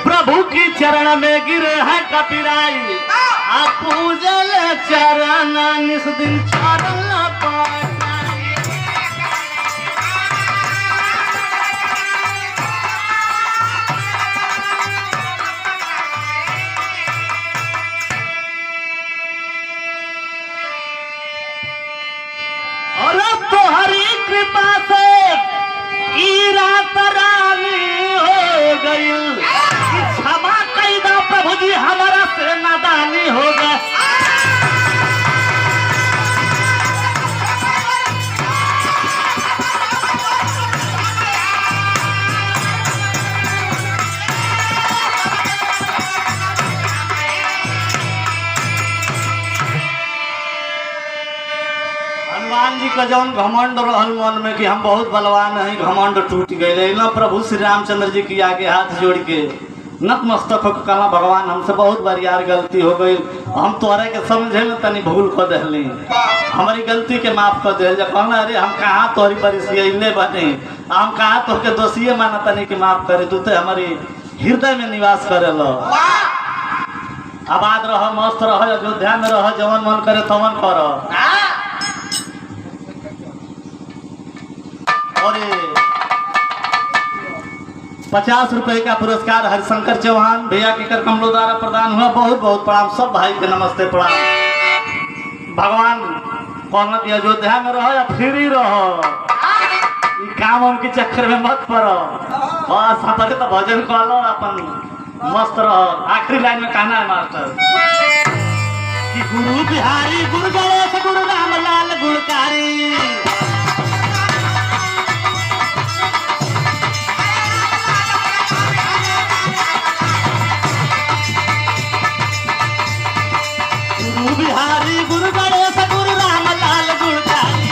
प्रभु की चरण में गिरे है कपिराई आप पूजल चरण निस दिन चरण पाई। और तो हरी कृपा से ई रात रानी हो गई क्षमा कैदा प्रभु जी हमारा से नादानी हो गए। हनुमान जी का जौन घमंड रहल मन में कि हम बहुत बलवान हैं, घमंड टूट गए ना। प्रभु श्री रामचंद्र जी की आगे हाथ जोड़ के नतमस्तक होकर कहना भगवान हमसे बहुत बार यार गलती हो गई, हम तोहरे के समझे में तनी भूल कर दिली, हमारी गलती के माफ कर दे। जब कहना अरे हम कहाँ तोहरी परिसीले बने, हम कहाँ तोहके दोषिये माना तनी कि माफ करे, तू तो हमारी हृदय में निवास करे लो। आबाद रह, मस्त रह, अयोध्या में रह, जवन मन करे तवन कर। और 50 रुपए का पुरस्कार हरिशंकर चौहान भैया के कर कमलों द्वारा प्रदान हुआ। बहुत बहुत प्रणाम, सब भाई के नमस्ते प्रणाम। भगवान कहना कि अयोध्या में रहो या फ्री रहो, काम उनके चक्कर में मत पड़ो, बस हमारे तो भजन कह लो, अपन मस्त रहो। आखिरी लाइन में कहना है मास्टर कि गुरु बिहारी गुरु गणेश गुरु रामलाल गुणकारी, गुरु बिहारी गुरु गणेश गुरु रामलाल गुणकारी।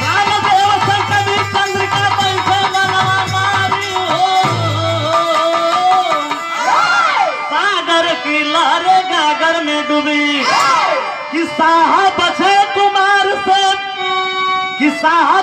रामदेव संकवी चंद्रिका बैठे मनवा मारी हो, सागर की लहरे गागर में डूबी कि साहा बचे कुमार से, कि साहा